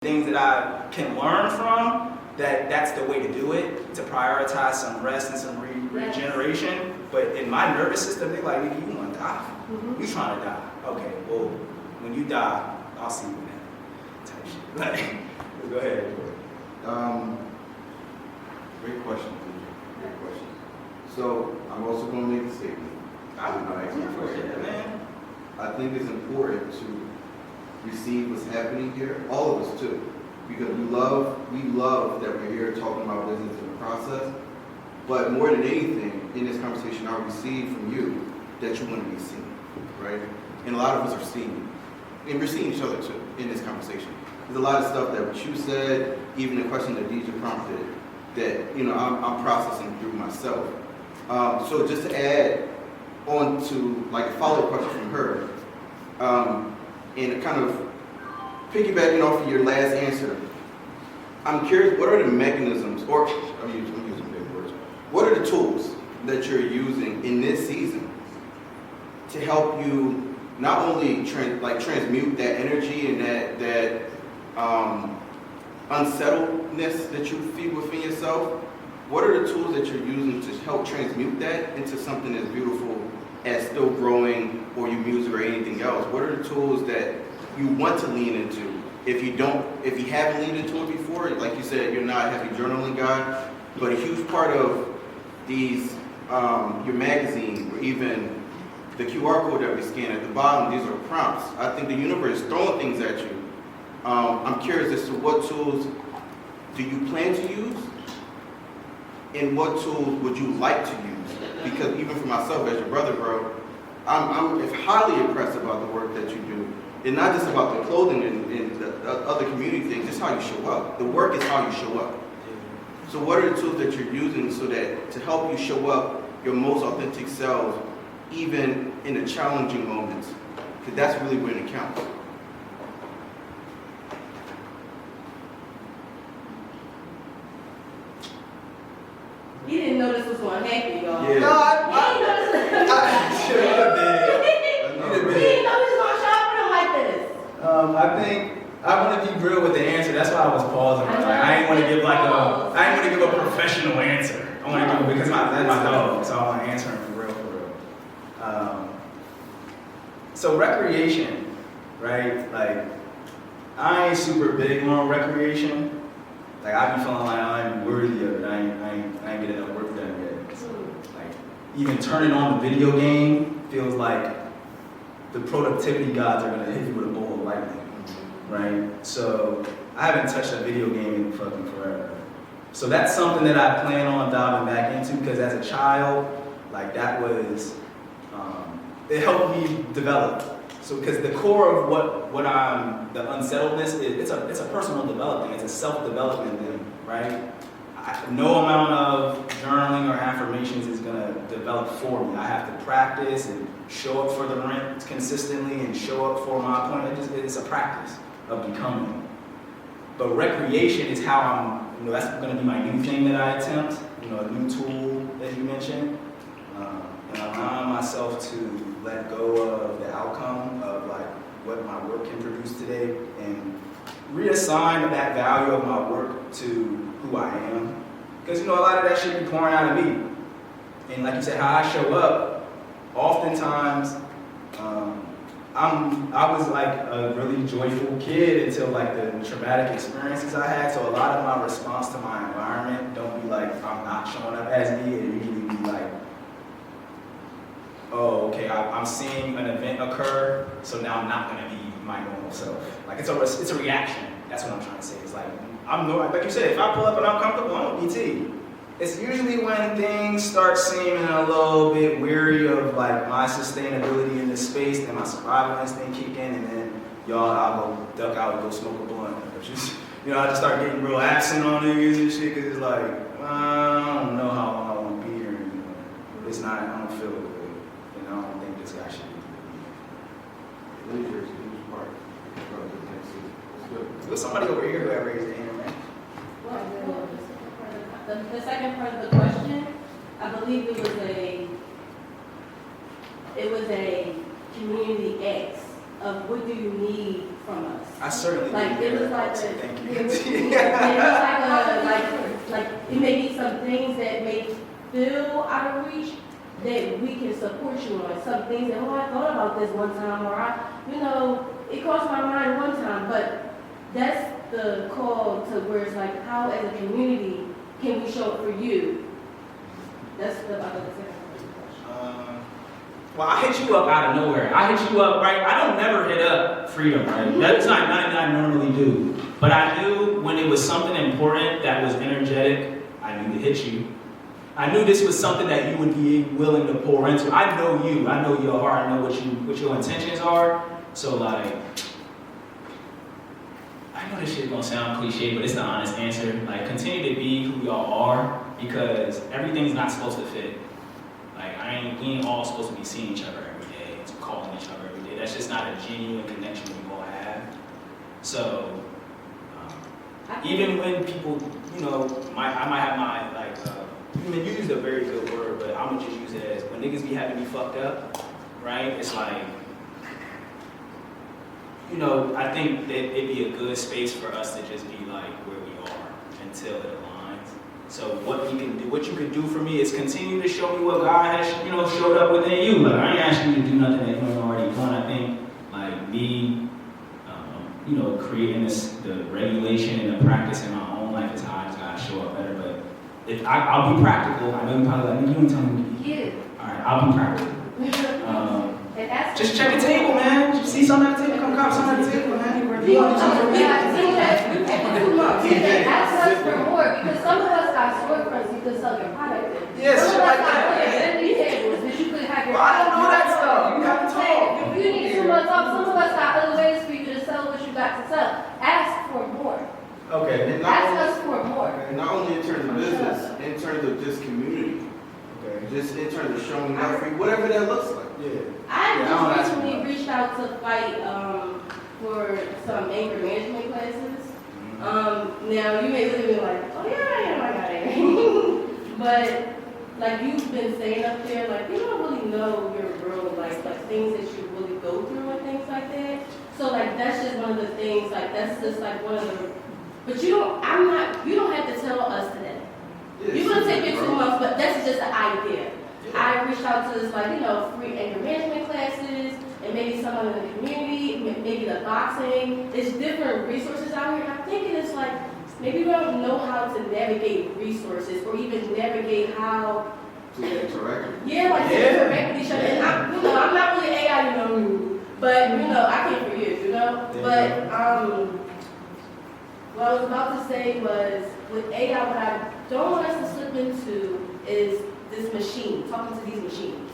things that I can learn from, that's the way to do it, to prioritize some rest and some regeneration. But in my nervous system, they're like, nigga, you want to die? You trying to die? Okay, well, when you die, I'll see you then. Type shit. Like, go ahead. Great question, DJ. Great question. So I'm also going to make a statement. I think it's important to receive what's happening here, all of us too, because we love that we're here talking about business in the process. But more than anything, in this conversation, I receive from you that you want to be seen, right? And a lot of us are seen, and we're seeing each other too in this conversation. There's a lot of stuff that what you said, even the question that DJ prompted, that I'm processing through myself. So just to add on to like a follow-up question from her, and kind of piggybacking off of your last answer, I'm curious, what are the mechanisms, or I'm using big words, what are the tools that you're using in this season to help you not only transmute that energy and that unsettledness that you feel within yourself? What are the tools that you're using to help transmute that into something as beautiful as still growing or your music or anything else? What are the tools that you want to lean into? If you haven't leaned into it before, like you said, you're not a heavy journaling guy, but a huge part of these, your magazine, or even the QR code that we scan at the bottom, these are prompts. I think the universe is throwing things at you. I'm curious as to what tools do you plan to use, and what tools would you like to use? Because even for myself, as your brother, bro, I'm highly impressed about the work that you do. And not just about the clothing and the other community things, it's how you show up. The work is how you show up. So what are the tools that you're using so that to help you show up your most authentic self, even in the challenging moments? Because that's really when it counts. He didn't know this was going to happen, y'all. Yeah. No, He didn't know this was going to show up like this. I think I want to be real with the answer. That's why I was pausing. I ain't want to give a professional answer. I want to give because that's my dog, so I want to answer him for real. So recreation, right? Like I ain't super big on recreation. Like I be feeling like I ain't worthy of it. I ain't getting enough work done yet. So, like even turning on the video game feels like the productivity gods are gonna hit you with a bolt of lightning, right? So I haven't touched a video game in fucking forever. So that's something that I plan on diving back into because as a child, like that was, it helped me develop. So because the core of what I'm, the unsettledness, it's a personal development, it's a self-development thing, right? No amount of journaling or affirmations is gonna develop for me. I have to practice and show up for the rent consistently and show up for my point. It's a practice of becoming. But recreation is how that's gonna be my new thing that I attempt, a new tool that you mentioned. And allowing myself to let go of the outcome of like what my work can produce today and reassign that value of my work to who I am. Because a lot of that shit be pouring out of me. And like you said, how I show up, oftentimes I was like a really joyful kid until like the traumatic experiences I had. So a lot of my response to my environment don't be like I'm not showing up as me. It usually be like, oh, okay, I'm seeing an event occur, so now I'm not gonna be my normal self. Like it's a reaction. That's what I'm trying to say. It's like like you said, if I pull up and I'm comfortable, I'm a PT. It's usually when things start seeming a little bit weary of like my sustainability in this space, then my survival instinct kick in, and then I'll go duck out and go smoke a blunt. Or just, I just start getting real absent on niggas and shit, cause it's like, I don't know how long I want to be here anymore. It's not, I don't feel it. I don't think this guy should be. Leisure is a huge part of the next season. It's good. There's somebody over here who had raised their hand, right? Well, the second part of the question, I believe it was a community X of what do you need from us. I certainly Like didn't it hear was that. like So a, thank it you. was like it may be some things that may feel out of reach that we can support you on. Some things that, oh, I thought about this one time, or it crossed my mind one time, but that's the call to where it's like, how as a community can we show up for you? That's the other thing. Well, I hit you up out of nowhere. I hit you up, right? I don't never hit up Freedom, right? That's not that I normally do. But I knew when it was something important that was energetic, I knew to hit you. I knew this was something that you would be willing to pour into. I know you. I know your heart. I know what your intentions are. So like, I know this shit gonna sound cliche, but it's the honest answer. Like, continue to be who y'all are, because everything's not supposed to fit. Like, we ain't all supposed to be seeing each other every day, calling each other every day. That's just not a genuine connection we all have. So, even when people, I might have my, like, you used a very good word, but I'm gonna just use it as, when niggas be having me fucked up, right? It's like, I think that it'd be a good space for us to just be like where we are until it aligns. So what you can do for me is continue to show me what God has, showed up within you. Like, I ain't asking you to do nothing that you ain't already done. I think, like, me, creating the regulation and the practice in my own life is how I just gotta show up better. But if I'll be practical. I know you're probably like, you ain't telling me. Yeah. All right, I'll be practical. Just check the table, man. Just see something at the table, come cop something at the table, man. Ask us for more, because some of us got storefronts you could sell your product in. Yes, Some shit of us like got that. empty tables that you could have your Well, I don't know that stuff. You have to talk. If you need 2 months off, some of us got other ways for you to sell what you got to sell. Ask for more. Okay. And Ask us for more. not only in terms of business, in terms of just community, Okay. just in terms of showing up for you, whatever that looks like. Yeah. I don't just ask recently for reached out to fight for some anger management classes. Now you may look at me like, oh yeah, I got it. But like you've been saying up there, like you don't really know your real like things that you really go through and things like that. So like that's just one of the things, like that's just like one of the, but you don't have to tell us today. You're gonna take your 2 months, but that's just an idea. I reached out to this free anger management classes, and maybe someone in the community, maybe the boxing. There's different resources out here, and I'm thinking it's like, maybe we don't know how to navigate resources, or even navigate how To interact. to interact with each other. And I'm not really AI, but I can't forgive, But what I was about to say was, with AI, what I don't want us to slip into is this machine, talking to these machines.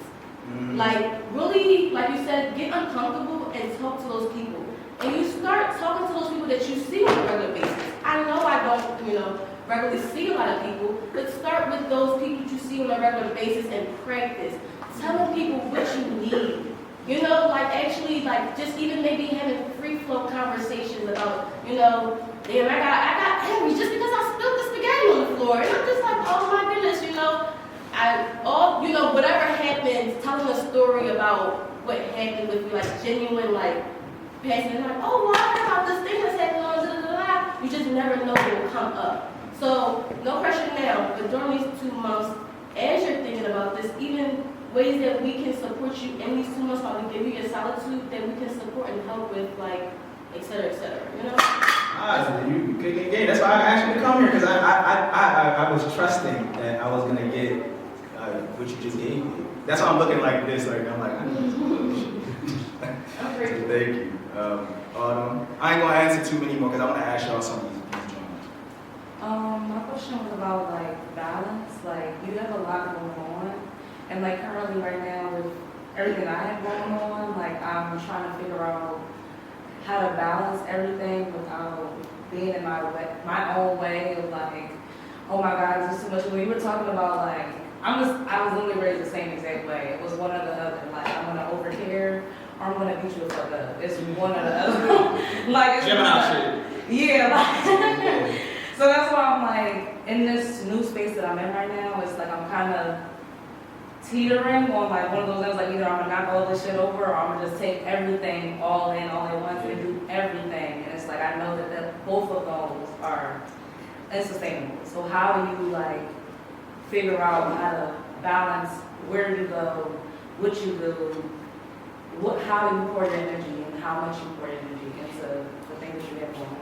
Like, really, like you said, get uncomfortable and talk to those people. And you start talking to those people that you see on a regular basis. I know I don't, regularly see a lot of people, but start with those people you see on a regular basis and practice. Telling people what you need. Actually, just even maybe having free flow conversations about, damn, I got angry just because I spilled the spaghetti on the floor. And I'm just like, oh my goodness, whatever happened, telling a story about what happened with you, genuine, passing, oh, well, I heard about this thing that's happening on, you just never know what will come up. So, no pressure now, but during these 2 months, as you're thinking about this, even ways that we can support you in these 2 months while we give you your solitude, that we can support and help with, et cetera, You could get. That's why I asked you to come here, because I was trusting that I was gonna get what you just gave me. That's why I'm looking like this. I'm like, I need to. I'm grateful. Thank you. Autumn. I ain't gonna answer too many more because I want to ask y'all some of these joints. My question was about balance. You have a lot going on, and currently right now with everything I have going on, I'm trying to figure out how to balance everything without being in my own way of oh my God, this is too much. When you were talking about I was literally raised the same exact way. It was one or the other. I'm gonna overcare or I'm gonna beat you the fuck up. It's one or the other. It's Gemini shit. Yeah. So that's why I'm in this new space that I'm in right now. It's I'm kind of teetering on like one of those ends, like either I'm gonna knock all this shit over or I'm gonna just take everything all in all at once and do everything. And it's like I know that both of those are unsustainable. So how do you like figure out how to balance where you go, what you do, how you pour your energy and how much you pour your energy into the things that you have going on?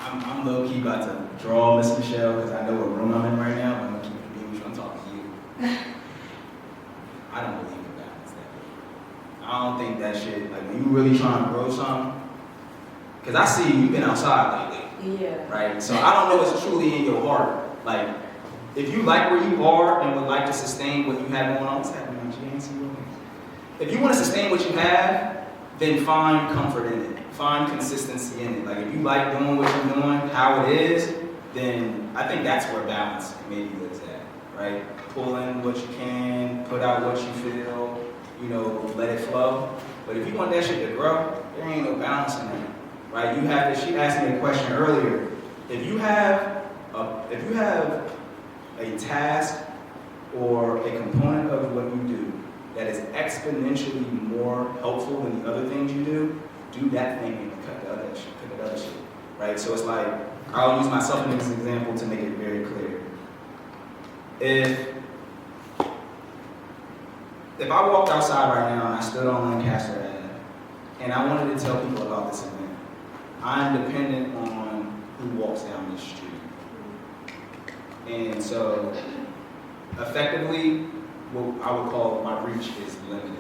I'm low key about to draw Miss Michelle because I know what room I'm in right now, but I'm gonna keep it being which I'm talking to you. I don't believe in balance that way. I don't think that shit, like when you really trying to grow something, because I see you've been outside lately. Yeah. Right? So I don't know what's truly in your heart. Like, if you like where you are and would like to sustain what you have going on, what's happening on GNC? If you want to sustain what you have, then find comfort in it. Find consistency in it. Like, if you like doing what you're doing, how it is, then I think that's where balance maybe lives at, right? Pull in what you can, put out what you feel, you know, let it flow. But if you want that shit to grow, there ain't no balance in it, right? You have to, she asked me a question earlier. If you have a task or a component of what you do that is exponentially more helpful than the other things you do that thing and cut the other shit, right? So it's like, I'll use myself as an example to make it very clear. If I walked outside right now and I stood on Lancaster Ave and I wanted to tell people about this event, I'm dependent on who walks down this street. And so, effectively, what I would call my reach is limited.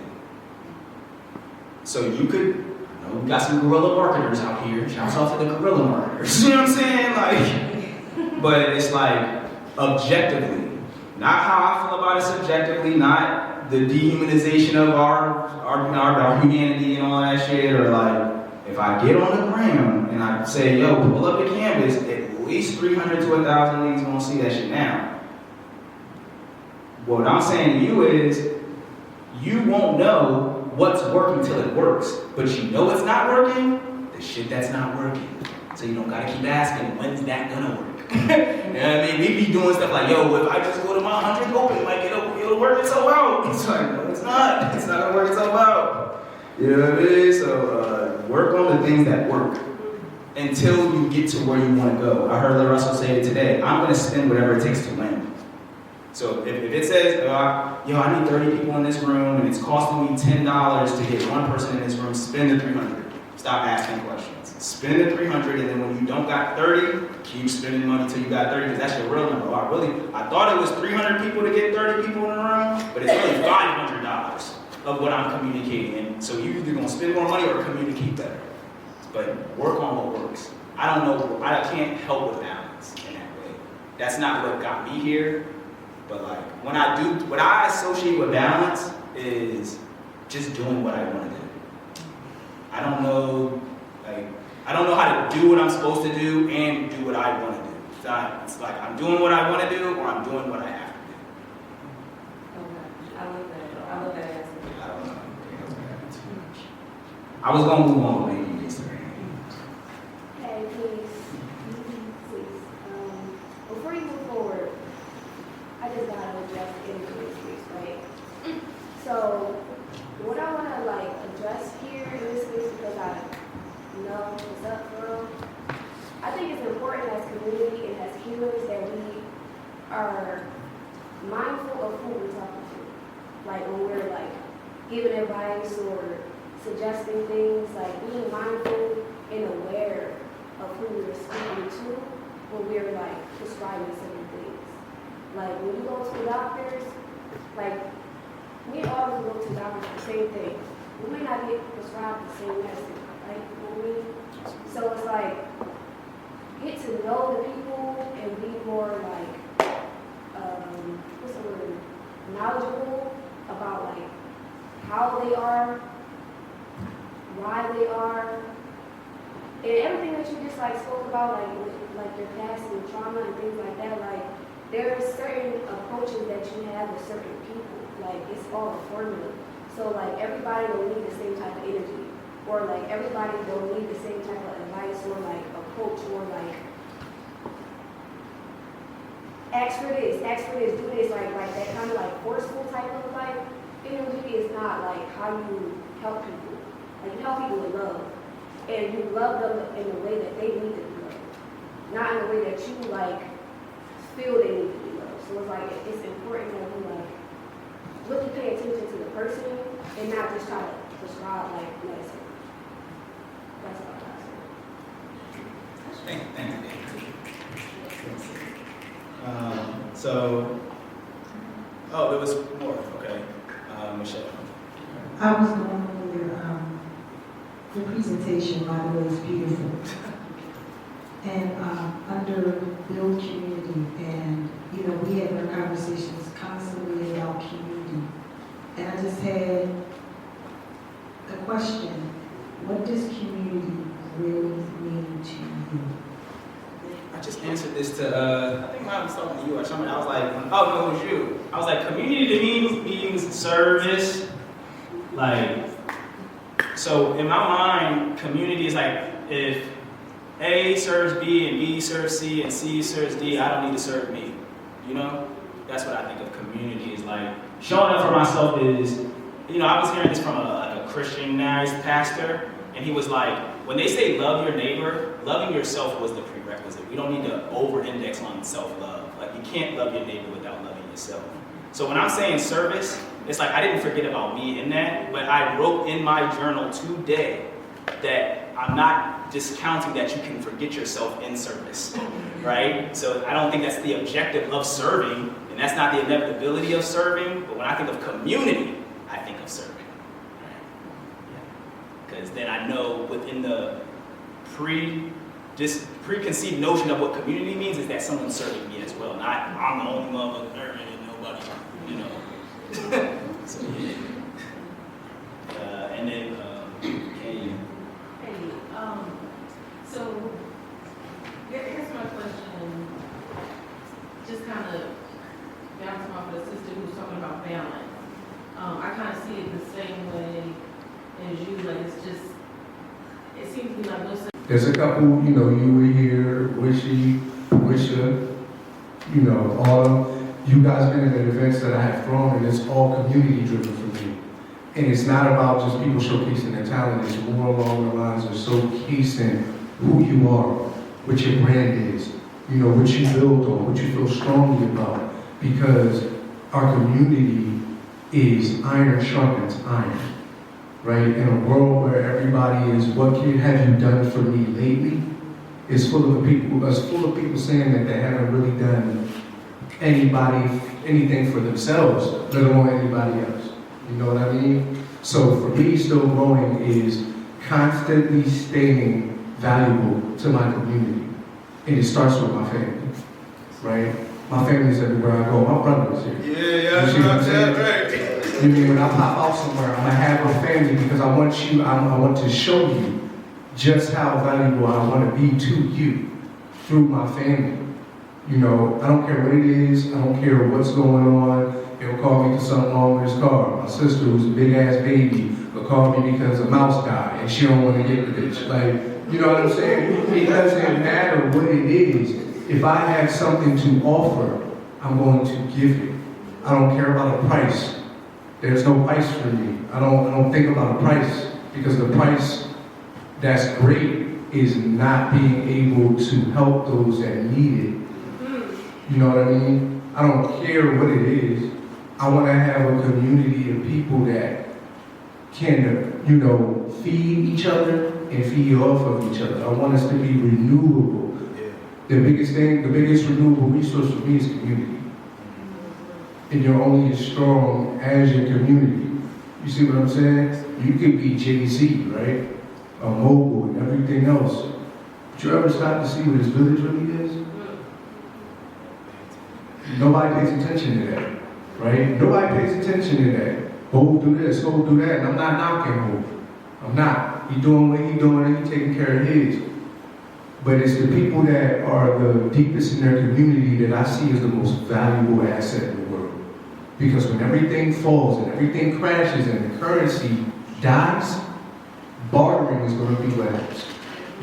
So you could, I know we got some guerrilla marketers out here. Shouts out to the guerrilla marketers. You know what I'm saying? Like, but it's like objectively, not how I feel about it subjectively, not the dehumanization of our humanity and all that shit, or like if I get on the gram and I say, yo, pull up the canvas, at least 300 to 1,000 niggas gonna see that shit now. What I'm saying to you is, you won't know what's working till it works, but you know it's not working, the shit that's not working. So you don't gotta keep asking, when's that gonna work? You know what I mean? We be doing stuff like, yo, if I just go to my 100 open, it might it'll work itself out. It's like, no, it's not. It's not gonna work itself out. You know what I mean? So work on the things that work until you get to where you want to go. I heard Russell say it today. I'm gonna spend whatever it takes to win. So if it says, yo, I need 30 people in this room and it's costing me $10 to get one person in this room, spend the 300. Stop asking questions. Spend the 300, and then when you don't got 30, keep spending money till you got 30, because that's your real number. Oh, I thought it was 300 people to get 30 people in the room, but it's really $500 of what I'm communicating. And so you're either gonna spend more money or communicate better. But work on what works. I don't know, I can't help with balance in that way. That's not what got me here. But like, what I associate with balance is just doing what I want to do. I don't know how to do what I'm supposed to do and do what I want to do. It's like I'm doing what I want to do or I'm doing what I have to do. Okay, I love that. I love that answer. I don't know. I was gonna move on, maybe next time. Hey, please. Before you move forward, I just gotta address the energy space, right? So, what I wanna address here in this space, because I know what's up, girl. I think it's important as community and as healers that we are mindful of who we're talking to. Like when we're giving advice or suggesting things, being mindful and aware of who we're speaking to when we're prescribing certain things. Like when you go to the doctors, we always go to the doctors for the same thing. We may not get prescribed the same medicine, right? You know what I mean? So it's get to know the people and be more what's the word? Knowledgeable about how they are, why they are, and everything that you just spoke about, with your past and trauma and things like that. There are certain approaches that you have with certain people. It's all a formula. So everybody don't need the same type of energy, or everybody don't need the same type of advice or approach or ask for this, do this, like that kind of like forceful type of like energy is not like how you help people. Like you help people with love, and you love them in the way that they need to be loved, not in the way that you like feel they need to be loved. So it's like it's important that we like really pay attention to the person and not just try to prescribe like medicine. That's all I say. Thank you. So, there was more. Okay, Michelle. I was going over the presentation, by the way, is beautiful. And under build community, and we have our conversations constantly about community. And I just had a question: what does community really mean to you? I just answered this to, I think I was talking to you or something. I was like, oh no, it was you. I was like, community to me means service. Like, so in my mind, community is like, if A serves B and B serves C and C serves D, I don't need to serve me. That's what I think of community is like. Showing up for myself is, I was hearing this from a Christianized pastor, and he was like, when they say love your neighbor, loving yourself was the prerequisite. We don't need to over-index on self-love. Like, you can't love your neighbor without loving yourself. So when I'm saying service, it's like I didn't forget about me in that, but I wrote in my journal today that I'm not discounting that you can forget yourself in service, right? So I don't think that's the objective of serving, and that's not the inevitability of serving, but when I think of community, I think of serving. Because then I know within the preconceived notion of what community means is that someone's serving me as well. Not I'm the only one serving and nobody, So, and then, Kay. Hey, so here's my question. Just kind of bouncing off of the sister who was talking about balance. I kind of see it the same way as you, like it seems to be like no. There's a couple, you were here, Wisha, all you guys been in the events that I have thrown, and it's all community driven for me. And it's not about just people showcasing their talent, it's more along the lines of showcasing who you are, what your brand is, what you build on, what you feel strongly about. Because our community is iron sharpens iron. Right? In a world where everybody is, what have you done for me lately? It's full of people saying that they haven't really done anything for themselves, let alone anybody else. You know what I mean? So for me, still growing is constantly staying valuable to my community. And it starts with my family, right? My family's everywhere I go. My brother is here. Yeah, you see what I'm saying? Right. You mean when I pop out somewhere, I'm gonna have my family because I want to show you just how valuable I want to be to you through my family. I don't care what it is, I don't care what's going on. He'll call me because something wrong with his car. My sister, who's a big ass baby, will call me because a mouse died and she don't want to get the bitch. Like, you know what I'm saying? It doesn't matter what it is. If I have something to offer, I'm going to give it. I don't care about a price. There's no price for me. I don't think about a price because the price that's great is not being able to help those that need it. You know what I mean? I don't care what it is. I want to have a community of people that can, feed each other and feed off of each other. I want us to be renewable. The biggest renewable resource for me is community. And you're only as strong as your community. You see what I'm saying? You could be Jay-Z, right? A mogul and everything else. Did you ever stop to see what his village really is? Nobody pays attention to that, right? Nobody pays attention to that. Ho do this, ho do that. And I'm not knocking Ho. I'm not. He doing what he doing and he taking care of his. But it's the people that are the deepest in their community that I see as the most valuable asset in the world. Because when everything falls and everything crashes and the currency dies, bartering is going to be what happens.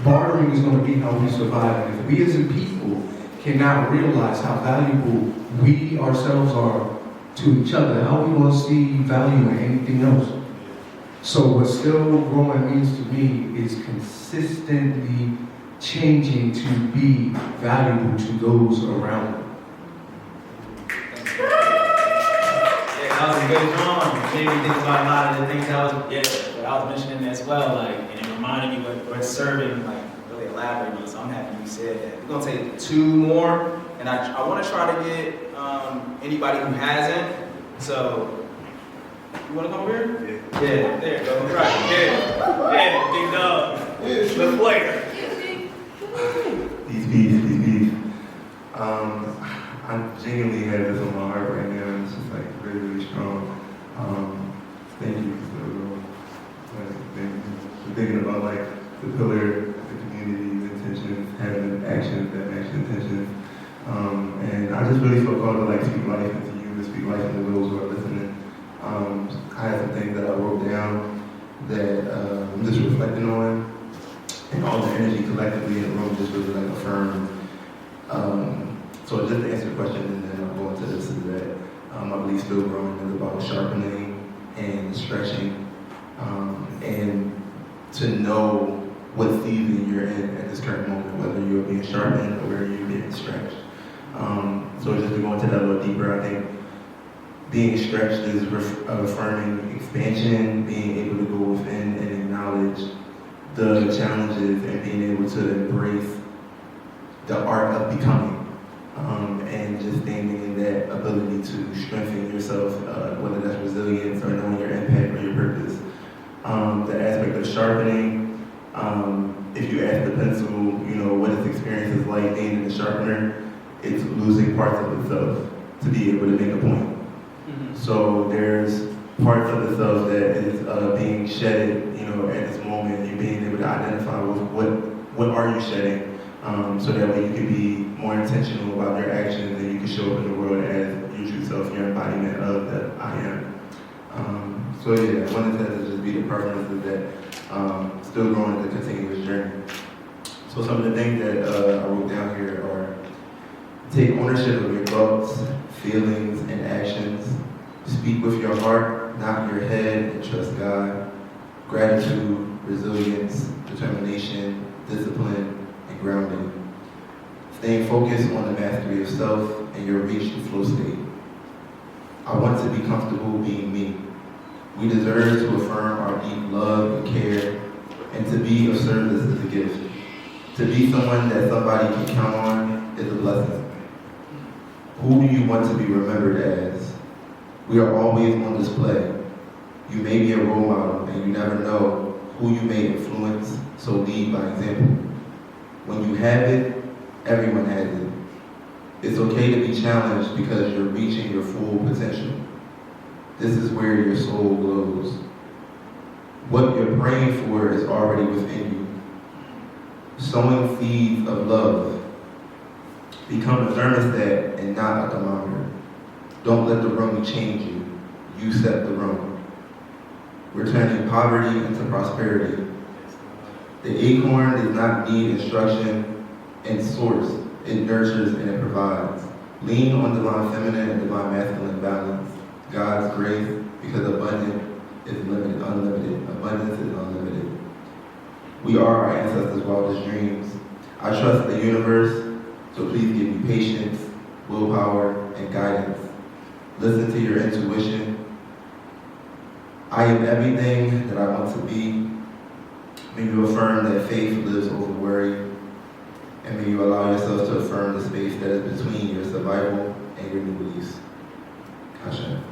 Bartering is going to be how we survive. And if we as a people cannot realize how valuable we ourselves are to each other, how are we going to see value in anything else? So what still growing means to me is consistently changing to be valuable to those around me. Yeah, that was a good drawing. Made me think about a lot of the things what I was mentioning as well, like, and it reminded me what serving, like, really elaborated on, so I'm happy you said that. We're gonna take 2 more, and I wanna try to get anybody who hasn't, so, you wanna come over here? Yeah, there you go, right, yeah, big dog, the player. These. I genuinely have this on my heart right now, and it's just like really, really strong. Thank you for thinking about like the pillar, the community's intentions, having actions that match the intentions. And I just really feel called to like speak life into you, to speak life into those who are listening. I have some things that I wrote down that I'm just reflecting on, and all the energy collectively in the room just really like affirmed. So just to answer the question, and then I'll go into this, is that I believe still growing is about sharpening and stretching, and to know what season you're in at this current moment, whether you're being sharpened or whether you're being stretched. So just to go into that a little deeper, I think being stretched is affirming expansion, being able to go within and acknowledge the challenges and being able to embrace the art of becoming, and just standing in that ability to strengthen yourself, whether that's resilience or knowing your impact or your purpose. The aspect of sharpening, if you ask the pencil, what its experience is like being in the sharpener, it's losing parts of itself to be able to make a point. So there's parts of itself that is being shedded, at this moment. You're being able to identify with what are you shedding, so that way you can be more intentional about your actions and you can show up in the world as your true self, your embodiment of that I am. So yeah, one of the things to just be the purpose is that still growing the continuous journey. So some of the things that I wrote down here are: take ownership of your thoughts, feelings, and actions. Speak with your heart, not your head, and trust God. Gratitude, resilience, determination, discipline, and grounding. Staying focused on the mastery of self and your reach to flow state. I want to be comfortable being me. We deserve to affirm our deep love and care, and to be of service is a gift. To be someone that somebody can count on is a blessing. Who do you want to be remembered as? We are always on display. You may be a role model, and you never know who you may influence, so lead by example. When you have it, everyone has it. It's okay to be challenged because you're reaching your full potential. This is where your soul glows. What you're praying for is already within you. Sowing seeds of love. Become a thermostat and not a thermometer. Don't let the room change you. You set the room. We're turning poverty into prosperity. The acorn does not need instruction and source. It nurtures and it provides. Lean on divine feminine and divine masculine balance. God's grace, because abundance is unlimited. Abundance is unlimited. We are our ancestors' wildest dreams. I trust the universe, so please give me patience, willpower, and guidance. Listen to your intuition. I am everything that I want to be. May you affirm that faith lives over worry. And may you allow yourself to affirm the space that is between your survival and your new beliefs. Kasha.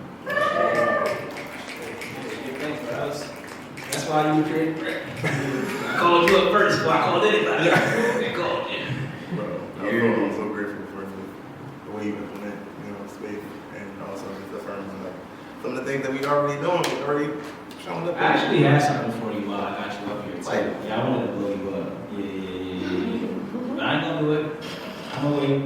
That's why you were created. I called you up first before I called anybody. They called you. Bro, I'm so grateful for the way you implement, space, and also just affirming like some of the things that we already doing, we already showing up. I actually had something for you while I got you up here. Like, yeah, I wanted to blow you up. Yeah. But I ain't gonna do it. I'm gonna wait.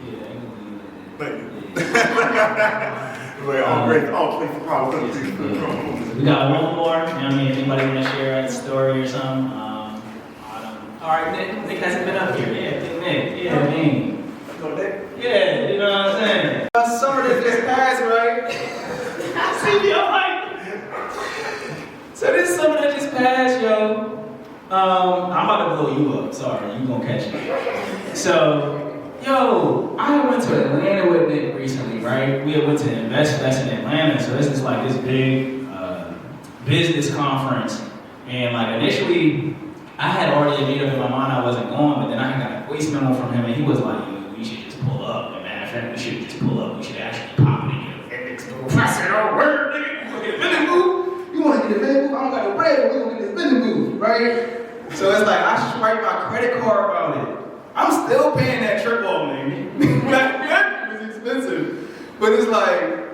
Yeah, I ain't gonna do it. Thank you. Yeah. Like, all great, all place of power. We got one more. You know what I mean? Anybody want to share a story or something? All right, Nick hasn't been up here. Yeah, Nick. Yeah, man. Go like, you gonna catch it. So, yo, I went to Atlanta with Nick recently, right? We went to Invest Fest in Atlanta, so this is like this big business conference. And like initially, I had already made up in my mind I wasn't going, but then I got a voice memo from him, and he was like, yo, we should just pull up. And matter of fact, we should just pull up. We should actually pop it and get a Vendix move. I said, oh, word, nigga, you gonna get a Vendix move? You wanna get a Vendix move? I don't got no bread, but we gonna get this Vendix move, right? So it's like, I swipe my credit card about it. I'm still paying that trip off, nigga. That was expensive. But it's like,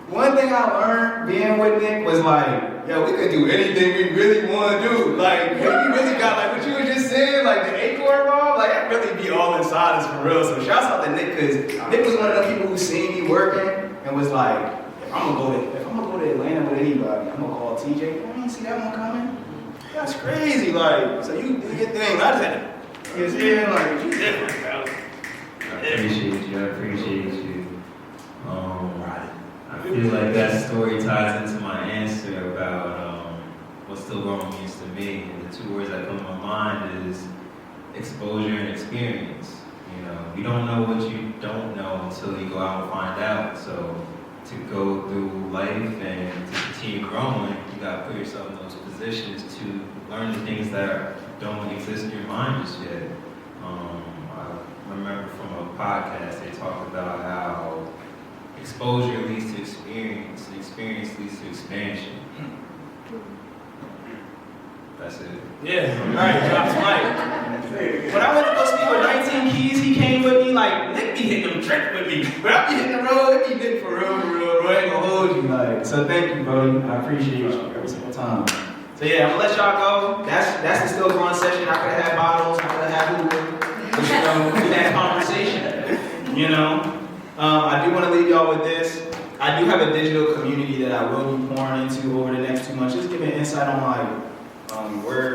one thing I learned being with Nick was like, yo, we could do anything we really want to do. Like, we really got, like, what you were just saying, like, the acorn ball, like, that really be all inside us for real. So shouts out to Nick, because Nick was one of the people who seen me working and was like, if I'm gonna go to Atlanta with anybody, I'm gonna call TJ. You ain't see that one coming? That's crazy, like, so you did your thing. I just had to, you know, like, you different, bro. I appreciate you. I feel like that story ties into my answer about what still growing means to me. And the two words that come to my mind is exposure and experience. You know, you don't know what you don't know until you go out and find out. So to go through life and to continue growing, you gotta put yourself in those positions to learn the things that don't exist in your mind just yet. I remember from a podcast they talked about how exposure leads to experience, and experience leads to expansion. That's it. Yeah, alright, drops mic. When I went to go speak with 19 Keys, he came with me, like, Nick be hitting them tricks with me. But I be hitting the road, it be Nick for real, bro. I ain't gonna hold you, like. So thank you, bro. I appreciate you every single time. So yeah, I'm gonna let y'all go. That's the still growing session. I could've had bottles, I could've had hookah. But you know, we had conversation, you know? I do want to leave y'all with this. I do have a digital community that I will be pouring into over the next 2 months, just giving insight on like where